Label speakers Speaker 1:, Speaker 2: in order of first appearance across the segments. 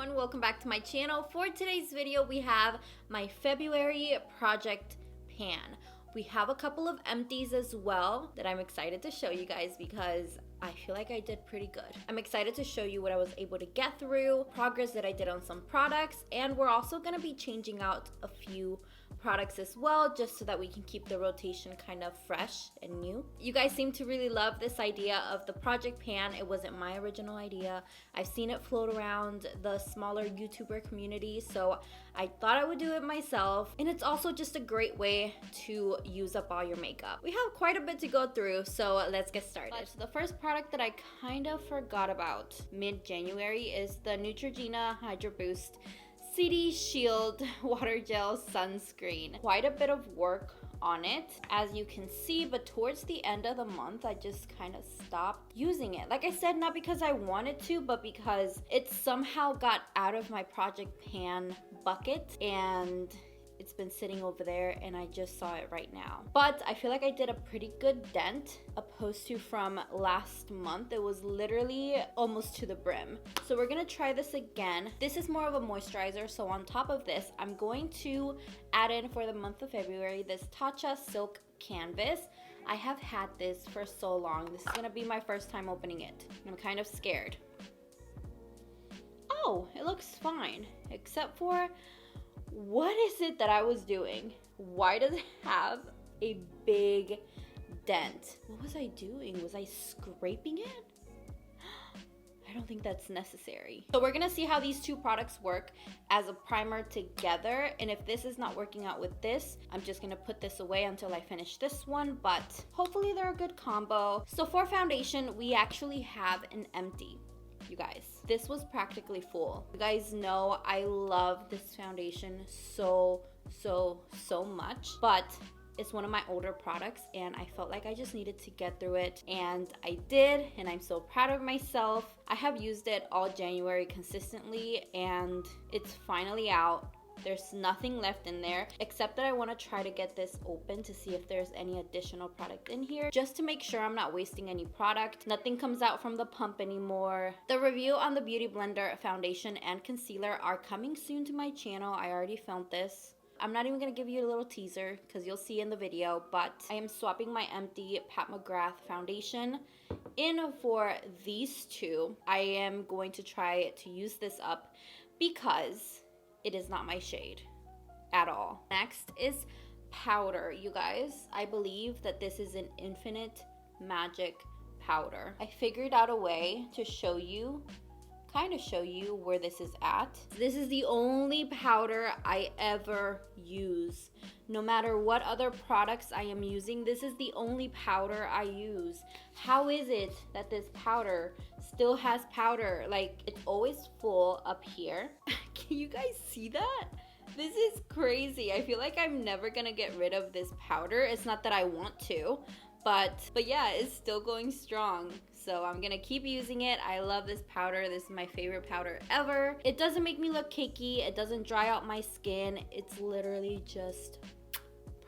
Speaker 1: everyone, welcome back to my channel. For today's video we have my February project pan. We have a couple of empties as well that I'm excited to show you guys because I feel like I did pretty good. I'm excited to show you what I was able to get through, progress that I did on some products, and we're also going to be changing out a few products as well, just so that we can keep the rotation kind of fresh and new. You guys seem to really love this idea of the project pan. It wasn't my original idea. I've seen it float around the smaller YouTuber community, so I thought I would do it myself. And it's also just a great way to use up all your makeup. We have quite a bit to go through, so let's get started. The first product that I kind of forgot about mid-January is the Neutrogena Hydro Boost CD Shield Water Gel Sunscreen. Quite a bit of work on it, as you can see, but towards the end of the month I just kind of stopped using it. Like I said, not because I wanted to, but because it somehow got out of my project pan bucket and it's been sitting over there and I just saw it right now. But I feel like I did a pretty good dent opposed to from last month. It was literally almost to the brim. So we're gonna try this again. This is more of a moisturizer, so on top of this I'm going to add in for the month of February this Tatcha Silk Canvas. I have had this for so long. This is gonna be my first time opening it. I'm kind of scared. Oh, it looks fine, except for what is it that I was doing? Why does it have a big dent? What was I doing? Was I scraping it? I don't think that's necessary. So we're gonna see how these two products work as a primer together, and if this is not working out with this, I'm just gonna put this away until I finish this one, but hopefully they're a good combo. So for foundation, we actually have an empty. You guys, this was practically full. You guys know I love this foundation so much, but it's one of my older products and I felt like I just needed to get through it, and I did, and I'm so proud of myself. I have used it all January consistently and it's finally out. There's nothing left in there, except that I want to try to get this open to see if there's any additional product in here, just to make sure I'm not wasting any product. Nothing comes out from the pump anymore. The review on the Beauty Blender foundation and concealer are coming soon to my channel. I already filmed this. I'm not even going to give you a little teaser because you'll see in the video, but I am swapping my empty Pat McGrath foundation in for these two. I am going to try to use this up because it is not my shade at all. Next is powder, you guys. I believe that this is an infinite magic powder. I figured out a way to show you where this is at. This is the only powder I ever use. No matter what other products I am using, this is the only powder I use. How is it that this powder still has powder? Like, it's always full up here. Can you guys see that? This is crazy. I feel like I'm never gonna get rid of this powder. It's not that I want to, but yeah, it's still going strong. So I'm gonna keep using it. I love this powder. This is my favorite powder ever. It doesn't make me look cakey. It doesn't dry out my skin. It's literally just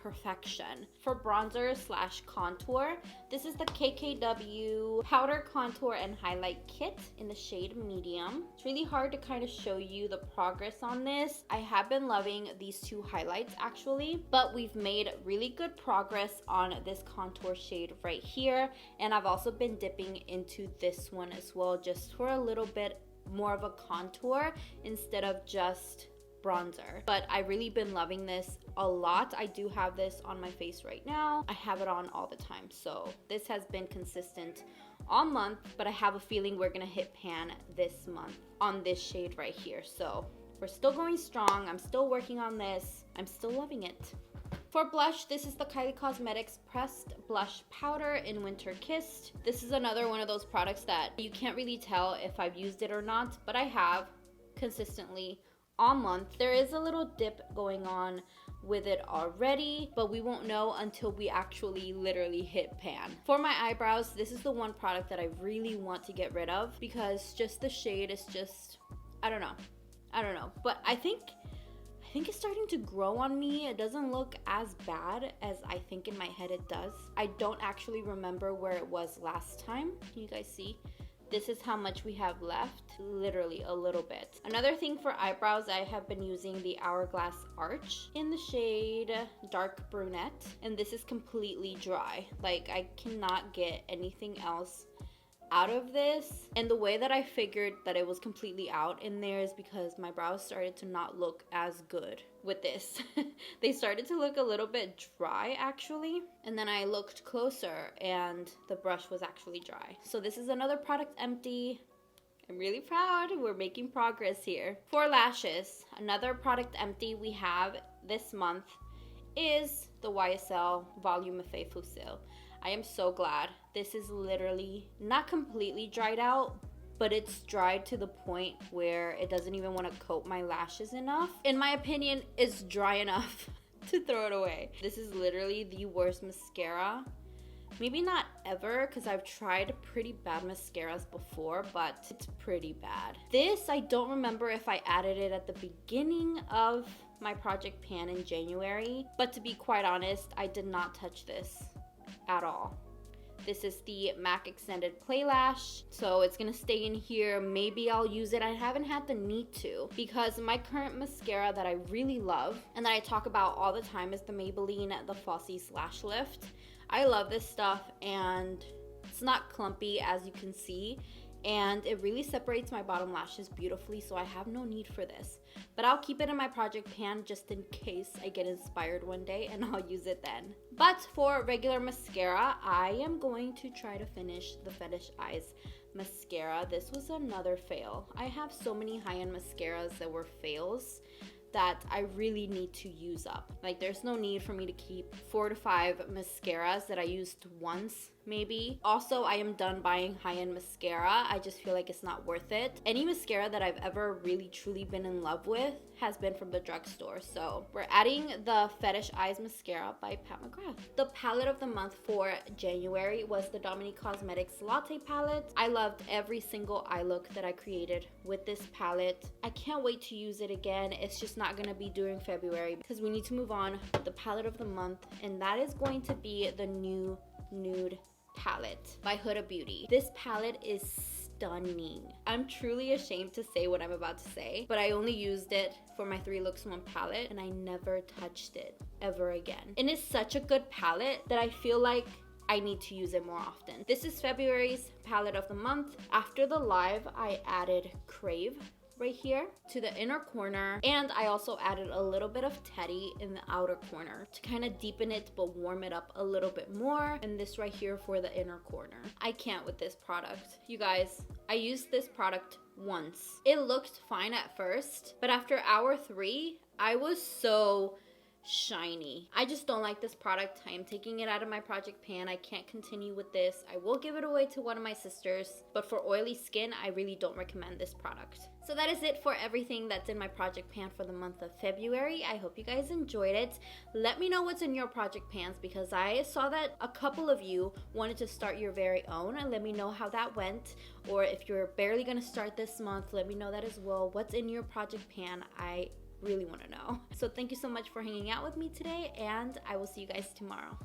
Speaker 1: perfection. For bronzer slash contour, this is the KKW Powder Contour and Highlight Kit in the shade medium. It's really hard to kind of show you the progress on this. I have been loving these two highlights actually, but we've made really good progress on this contour shade right here, and I've also been dipping into this one as well, just for a little bit more of a contour instead of just bronzer. But I've really been loving this a lot. I do have this on my face right now. I have it on all the time, so this has been consistent all month, but I have a feeling we're gonna hit pan this month on this shade right here. So we're still going strong. I'm still working on this. I'm still loving it. For blush, this is the Kylie Cosmetics Pressed Blush Powder in Winter Kissed. This is another one of those products that you can't really tell if I've used it or not, but I have consistently all month. There is a little dip going on with it already, but we won't know until we actually literally hit pan. For my eyebrows, this is the one product that I really want to get rid of because just the shade is just, I don't know, but I think it's starting to grow on me. It doesn't look as bad as I think in my head it does. I don't actually remember where it was last time. Can you guys see? This is how much we have left, literally a little bit. Another thing for eyebrows, I have been using the Hourglass Arch in the shade Dark Brunette, and this is completely dry. Like, I cannot get anything else out of this. And the way that I figured that it was completely out in there is because my brows started to not look as good with this. They started to look a little bit dry actually, and then I looked closer and the brush was actually dry. So this is another product empty. I'm really proud. We're making progress here. For lashes, another product empty we have this month is the Ysl Volume of Faith. I am so glad. This is literally not completely dried out, but it's dried to the point where it doesn't even want to coat my lashes enough. In my opinion, it's dry enough to throw it away. This is literally the worst mascara. Maybe not ever, because I've tried pretty bad mascaras before, but it's pretty bad. This, I don't remember if I added it at the beginning of my project pan in January, but to be quite honest, I did not touch this at all. This is the MAC Extended Play Lash, so it's gonna stay in here. Maybe I'll use it. I haven't had the need to, because my current mascara that I really love and that I talk about all the time is the Maybelline The Falsies Lash Lift. I love this stuff, and it's not clumpy, as you can see, and it really separates my bottom lashes beautifully, so I have no need for this. But I'll keep it in my project pan just in case I get inspired one day, and I'll use it then. But for regular mascara, I am going to try to finish the Fetish Eyes mascara. This was another fail. I have so many high-end mascaras that were fails that I really need to use up. Like, there's no need for me to keep 4 to 5 mascaras that I used once, maybe. Also, I am done buying high-end mascara. I just feel like it's not worth it. Any mascara that I've ever really truly been in love with has been from the drugstore. So we're adding the Fetish Eyes mascara by Pat McGrath. The palette of the month for January was the Dominique Cosmetics Latte palette. I loved every single eye look that I created with this palette. I can't wait to use it again. It's just not gonna be during February because we need to move on with the palette of the month, and that is going to be the new Nude palette by Huda Beauty. This palette is stunning. I'm truly ashamed to say what I'm about to say, but I only used it for my 3 Looks 1 palette and I never touched it ever again. And it's such a good palette that I feel like I need to use it more often. This is February's palette of the month. After the live, I added Crave right here to the inner corner, and I also added a little bit of Teddy in the outer corner to kind of deepen it but warm it up a little bit more, and this right here for the inner corner. I can't with this product. You guys, I used this product once. It looked fine at first, but after hour 3, I was so shiny. I just don't like this product. I am taking it out of my project pan. I can't continue with this. I will give it away to one of my sisters, but for oily skin, I really don't recommend this product. So that is it for everything that's in my project pan for the month of February. I hope you guys enjoyed it. Let me know what's in your project pans, because I saw that a couple of you wanted to start your very own, and let me know how that went. Or if you're barely gonna start this month, let me know that as well. What's in your project pan? I really want to know. So thank you so much for hanging out with me today, and I will see you guys tomorrow.